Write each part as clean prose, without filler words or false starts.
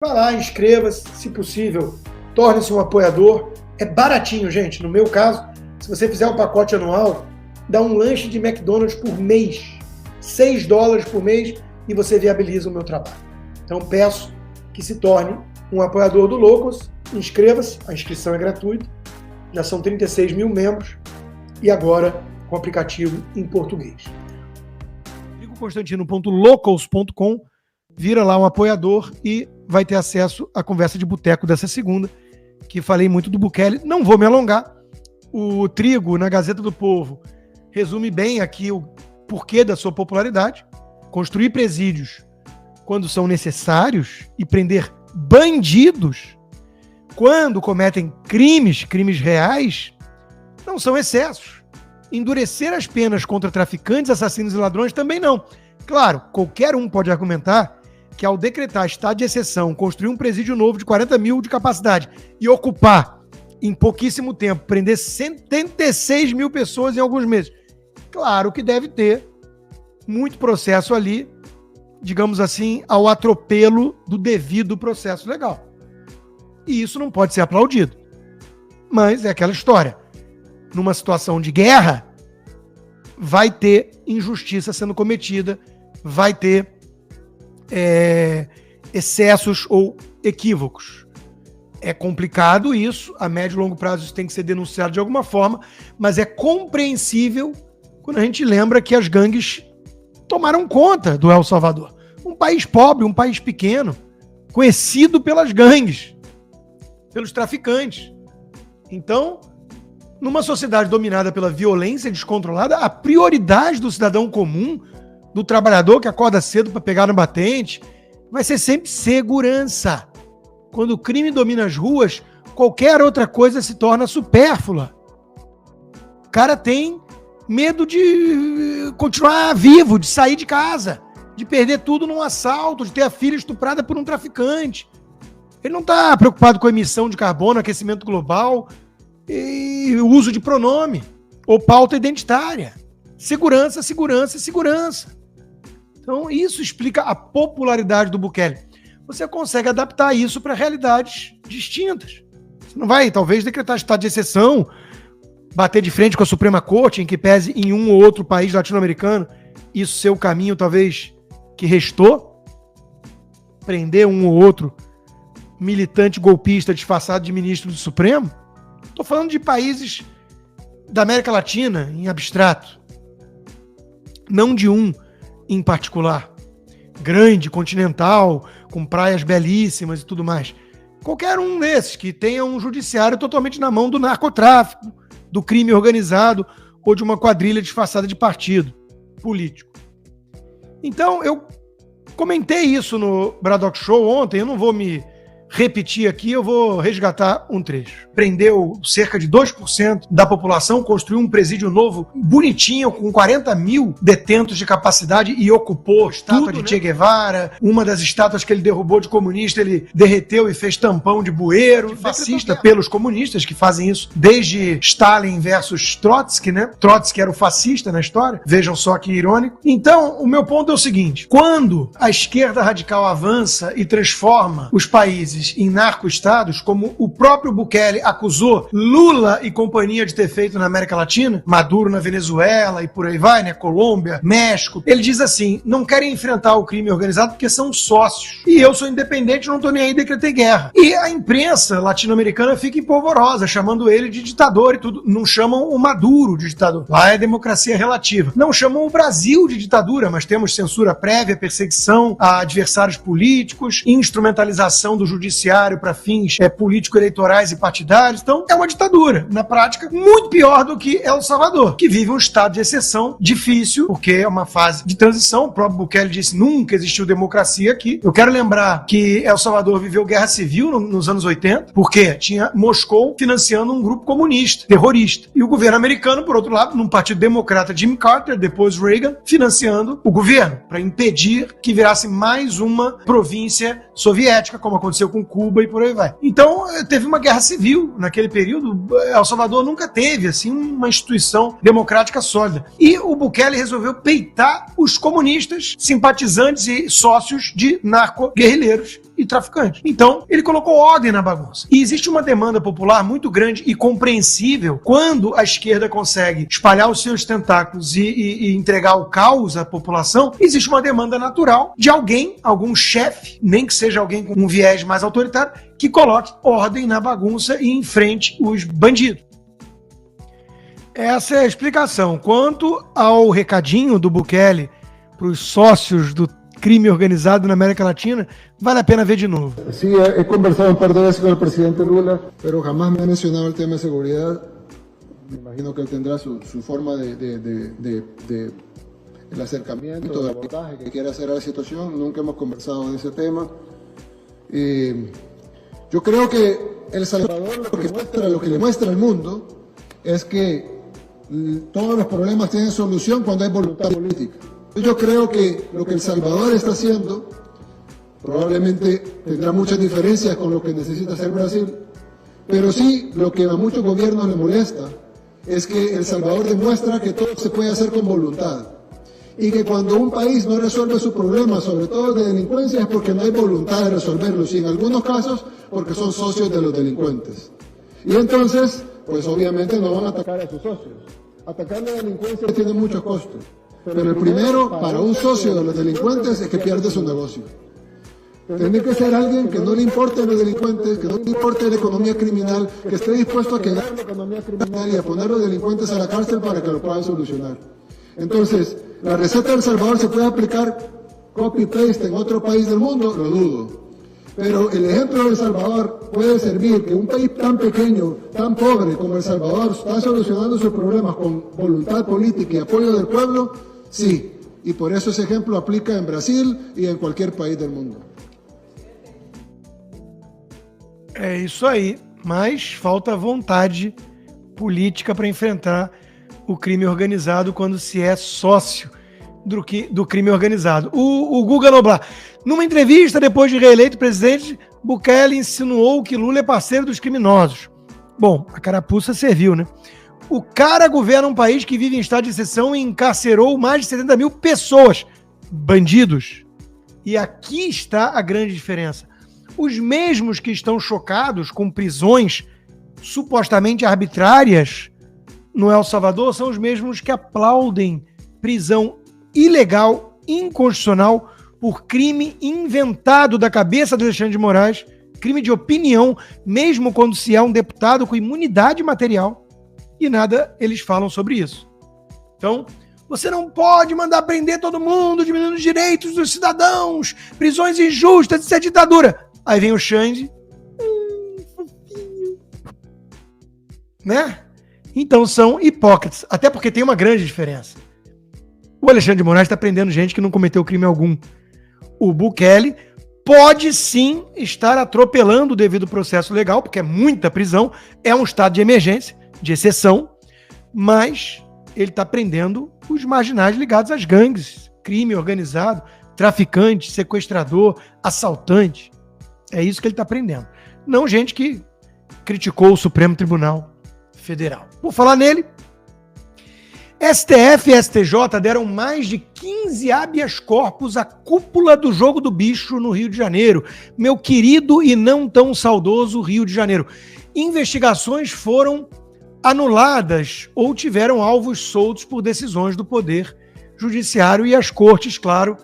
Vá lá, inscreva-se, se possível, torne-se um apoiador. É baratinho, gente. No meu caso, se você fizer um pacote anual, dá um lanche de McDonald's por mês. $6 por mês e você viabiliza o meu trabalho. Então peço que se torne um apoiador do Locals. Inscreva-se, a inscrição é gratuita. Já são 36 mil membros e agora com o aplicativo em português. Constantino.locals.com, vira lá um apoiador e vai ter acesso à conversa de boteco dessa segunda, que falei muito do Bukele. Não vou me alongar. O Trigo, na Gazeta do Povo, resume bem aqui o porquê da sua popularidade. Construir presídios quando são necessários e prender bandidos quando cometem crimes reais, não são excessos. Endurecer as penas contra traficantes, assassinos e ladrões também não. Claro, qualquer um pode argumentar que ao decretar estado de exceção, construir um presídio novo de 40 mil de capacidade e ocupar em pouquíssimo tempo, prender 76 mil pessoas em alguns meses, claro que deve ter muito processo ali, digamos assim, ao atropelo do devido processo legal. E isso não pode ser aplaudido. Mas é aquela história. Numa situação de guerra, vai ter injustiça sendo cometida, vai ter excessos ou equívocos. É complicado isso, a médio e longo prazo isso tem que ser denunciado de alguma forma, mas é compreensível quando a gente lembra que as gangues tomaram conta do El Salvador. Um país pobre, um país pequeno, conhecido pelas gangues, pelos traficantes. Então, numa sociedade dominada pela violência descontrolada, a prioridade do cidadão comum, do trabalhador que acorda cedo para pegar no batente, vai ser sempre segurança. Quando o crime domina as ruas, qualquer outra coisa se torna supérflua. O cara tem medo de continuar vivo, de sair de casa, de perder tudo num assalto, de ter a filha estuprada por um traficante. Ele não está preocupado com emissão de carbono, aquecimento global e o uso de pronome ou pauta identitária. Segurança, segurança e segurança. Então, isso explica a popularidade do Bukele. Você consegue adaptar isso para realidades distintas. Você não vai, talvez, decretar estado de exceção, bater de frente com a Suprema Corte, em que pese em um ou outro país latino-americano, isso ser o caminho, talvez, que restou, prender um ou outro militante golpista disfarçado de ministro do Supremo. Estou falando de países da América Latina, em abstrato. Não de um em particular. Grande, continental, com praias belíssimas e tudo mais. Qualquer um desses que tenha um judiciário totalmente na mão do narcotráfico, do crime organizado ou de uma quadrilha disfarçada de partido político. Então, eu comentei isso no Braddock Show ontem, eu não vou me repetir aqui, eu vou resgatar um trecho. Prendeu cerca de 2% da população, construiu um presídio novo, bonitinho, com 40 mil detentos de capacidade e ocupou a estátua de Che Guevara, uma das estátuas que ele derrubou de comunista, ele derreteu e fez tampão de bueiro, fascista pelos comunistas, que fazem isso desde Stalin versus Trotsky, né? Trotsky era o fascista na história, vejam só que irônico. Então, o meu ponto é o seguinte, quando a esquerda radical avança e transforma os países em narco-estados, como o próprio Bukele acusou Lula e companhia de ter feito na América Latina, Maduro na Venezuela e por aí vai, né? Colômbia, México. Ele diz assim, não querem enfrentar o crime organizado porque são sócios. E eu sou independente, não tô nem aí, decretei guerra. E a imprensa latino-americana fica empolvorosa, chamando ele de ditador e tudo. Não chamam o Maduro de ditador. Lá é democracia relativa. Não chamam o Brasil de ditadura, mas temos censura prévia, perseguição a adversários políticos, instrumentalização do judiciário para fins político-eleitorais e partidários. Então, é uma ditadura, na prática, muito pior do que El Salvador, que vive um estado de exceção difícil, porque é uma fase de transição. O próprio Bukele disse, nunca existiu democracia aqui. Eu quero lembrar que El Salvador viveu guerra civil nos anos 80, porque tinha Moscou financiando um grupo comunista, terrorista. E o governo americano, por outro lado, num partido democrata, Jimmy Carter, depois Reagan, financiando o governo, para impedir que virasse mais uma província soviética, como aconteceu com Cuba e por aí vai. Então, teve uma guerra civil naquele período. El Salvador nunca teve, assim, uma instituição democrática sólida. E o Bukele resolveu peitar os comunistas, simpatizantes e sócios de narco-guerrilheiros. e traficantes. Então, ele colocou ordem na bagunça. E existe uma demanda popular muito grande e compreensível quando a esquerda consegue espalhar os seus tentáculos e entregar o caos à população. Existe uma demanda natural de alguém, algum chefe, nem que seja alguém com um viés mais autoritário, que coloque ordem na bagunça e enfrente os bandidos. Essa é a explicação. Quanto ao recadinho do Bukele para os sócios do crime organizado na América Latina, vale a pena ver de novo. Sí, he conversado un par de veces con el presidente Lula, pero jamás me ha mencionado el tema de seguridad. Me imagino que él tendrá su forma de el acercamiento, de abordaje que quiere hacer a la situación. Nunca hemos conversado de ese tema. Yo creo que El Salvador lo que le muestra al mundo es que todos los problemas tienen solución cuando hay voluntad política. Yo creo que lo que El Salvador está haciendo probablemente tendrá muchas diferencias con lo que necesita hacer Brasil, pero sí lo que a muchos gobiernos les molesta es que El Salvador demuestra que todo se puede hacer con voluntad y que cuando un país no resuelve sus problemas, sobre todo de delincuencia, es porque no hay voluntad de resolverlos y en algunos casos porque son socios de los delincuentes. Y entonces, pues obviamente no van a atacar a sus socios. Atacar la delincuencia tiene muchos costos, pero el primero para un socio de los delincuentes es que pierde su negocio. Tiene que ser alguien que no le importe los delincuentes, que no le importe la economía criminal, que esté dispuesto a quedar en la economía criminal y a poner a los delincuentes a la cárcel para que lo puedan solucionar. Entonces, ¿la receta de El Salvador se puede aplicar copy-paste en otro país del mundo? Lo dudo. Pero el ejemplo de El Salvador puede servir que un país tan pequeño, tan pobre como El Salvador está solucionando sus problemas con voluntad política y apoyo del pueblo, sí. Y por eso ese ejemplo aplica en Brasil y en cualquier país del mundo. É isso aí, mas falta vontade política para enfrentar o crime organizado quando se é sócio do crime organizado. O Guga Noblar, numa entrevista depois de reeleito presidente, Bukele insinuou que Lula é parceiro dos criminosos. Bom, a carapuça serviu, né? O cara governa um país que vive em estado de exceção e encarcerou mais de 70 mil pessoas, bandidos. E aqui está a grande diferença. Os mesmos que estão chocados com prisões supostamente arbitrárias no El Salvador são os mesmos que aplaudem prisão ilegal, inconstitucional, por crime inventado da cabeça do Alexandre de Moraes, crime de opinião, mesmo quando se é um deputado com imunidade material, e nada eles falam sobre isso. Então, você não pode mandar prender todo mundo, diminuindo os direitos dos cidadãos, prisões injustas, isso é ditadura. Aí vem o Xande, fofinho, né? Então são hipócritas, até porque tem uma grande diferença. O Alexandre de Moraes está prendendo gente que não cometeu crime algum. O Bukele pode sim estar atropelando o devido processo legal, porque é muita prisão, é um estado de emergência, de exceção, mas ele está prendendo os marginais ligados às gangues, crime organizado, traficante, sequestrador, assaltante. É isso que ele está prendendo. Não gente que criticou o Supremo Tribunal Federal. Por falar nele, STF e STJ deram mais de 15 habeas corpus à cúpula do Jogo do Bicho no Rio de Janeiro. Meu querido e não tão saudoso Rio de Janeiro. Investigações foram anuladas ou tiveram alvos soltos por decisões do Poder Judiciário e as cortes, claro,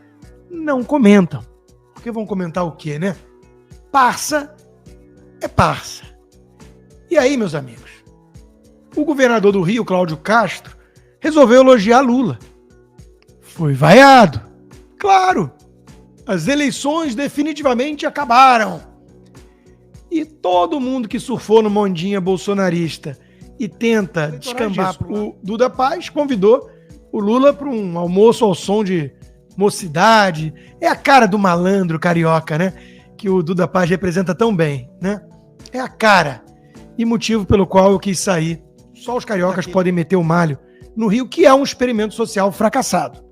não comentam. Porque vão comentar o quê, né? Parça é parça. E aí, meus amigos? O governador do Rio, Cláudio Castro, resolveu elogiar Lula. Foi vaiado. Claro, as eleições definitivamente acabaram. E todo mundo que surfou no mondinha bolsonarista e tenta descambar o Duda Paz convidou o Lula para um almoço ao som de mocidade. É a cara do malandro carioca, né? Que o Duda Paz representa tão bem, né? É a cara e motivo pelo qual eu quis sair. Só os cariocas podem meter o malho no Rio, que é um experimento social fracassado.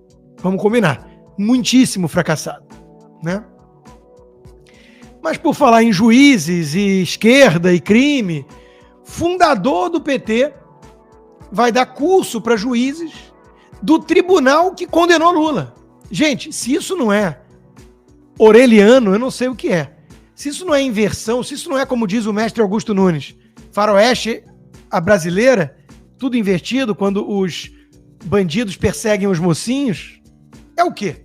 Vamos combinar. Muitíssimo fracassado, né? Mas por falar em juízes e esquerda e crime, fundador do PT vai dar curso para juízes do tribunal que condenou Lula. Gente, se isso não é oreliano, eu não sei o que é. Se isso não é inversão, se isso não é, como diz o mestre Augusto Nunes, faroeste a brasileira, tudo invertido, quando os bandidos perseguem os mocinhos, é o quê?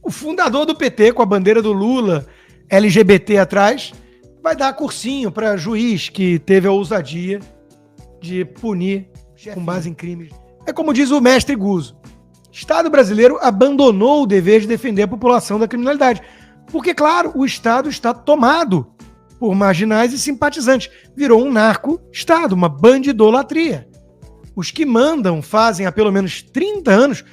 O fundador do PT, com a bandeira do Lula, LGBT atrás, vai dar cursinho para juiz que teve a ousadia de punir com base em crimes. É como diz o mestre Guzzo, o Estado brasileiro abandonou o dever de defender a população da criminalidade. Porque, claro, o Estado está tomado por marginais e simpatizantes. Virou um narco-Estado, uma bandidolatria. Os que mandam fazem há pelo menos 30 anos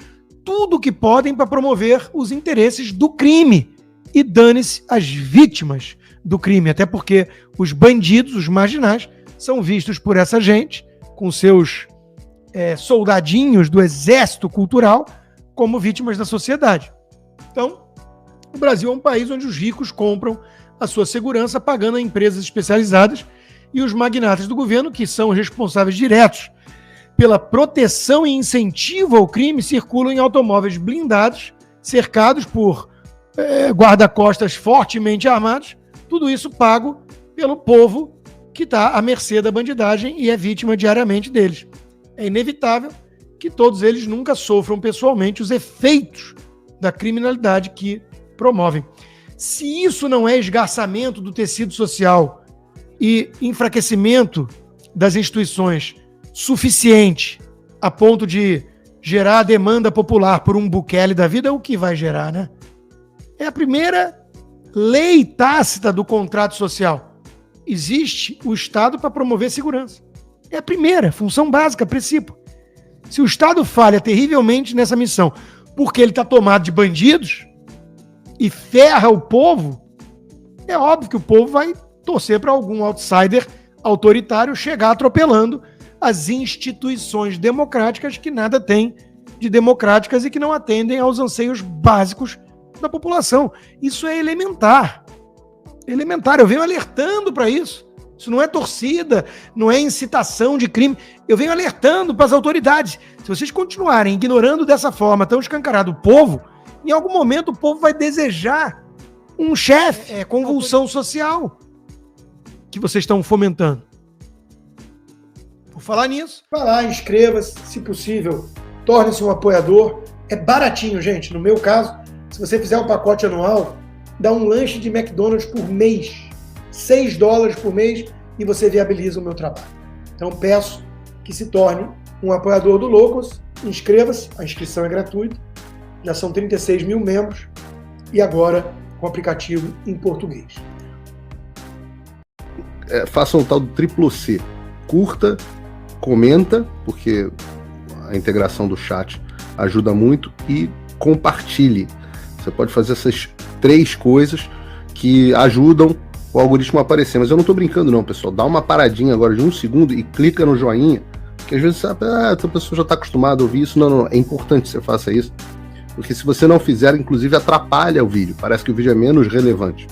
tudo o que podem para promover os interesses do crime. E dane-se as vítimas do crime. Até porque os bandidos, os marginais, são vistos por essa gente, com seus soldadinhos do exército cultural, como vítimas da sociedade. Então, o Brasil é um país onde os ricos compram a sua segurança pagando a empresas especializadas e os magnatas do governo, que são responsáveis diretos pela proteção e incentivo ao crime, circulam em automóveis blindados, cercados por guarda-costas fortemente armados, tudo isso pago pelo povo que está à mercê da bandidagem e é vítima diariamente deles. É inevitável que todos eles nunca sofram pessoalmente os efeitos da criminalidade que promovem. Se isso não é esgarçamento do tecido social e enfraquecimento das instituições suficiente a ponto de gerar a demanda popular por um Bukele da vida, é o que vai gerar, né? É a primeira lei tácita do contrato social. Existe o Estado para promover segurança. É a primeira função básica, princípio. Se o Estado falha terrivelmente nessa missão porque ele está tomado de bandidos e ferra o povo, é óbvio que o povo vai torcer para algum outsider autoritário chegar atropelando as instituições democráticas que nada têm de democráticas e que não atendem aos anseios básicos da população. Isso é elementar. Elementar. Eu venho alertando para isso. Isso não é torcida, não é incitação de crime. Eu venho alertando para as autoridades. Se vocês continuarem ignorando dessa forma tão escancarado o povo, em algum momento o povo vai desejar um chefe, convulsão social que vocês estão fomentando. Por falar nisso, vai lá, inscreva-se, se possível, torne-se um apoiador. É baratinho, gente. No meu caso, se você fizer um pacote anual, dá um lanche de McDonald's por mês. $6 por mês e você viabiliza o meu trabalho. Então peço que se torne um apoiador do Loucos, inscreva-se, a inscrição é gratuita, já são 36 mil membros e agora com o aplicativo em português. Façam um tal do triplo C, curta, comenta, porque a integração do chat ajuda muito, e compartilhe. Você pode fazer essas 3 coisas que ajudam o algoritmo a aparecer. Mas eu não tô brincando não, pessoal. Dá uma paradinha agora de 1 segundo e clica no joinha, que às vezes sabe, a pessoa já tá acostumada a ouvir isso. Não. É importante que você faça isso, porque se você não fizer, inclusive atrapalha o vídeo. Parece que o vídeo é menos relevante.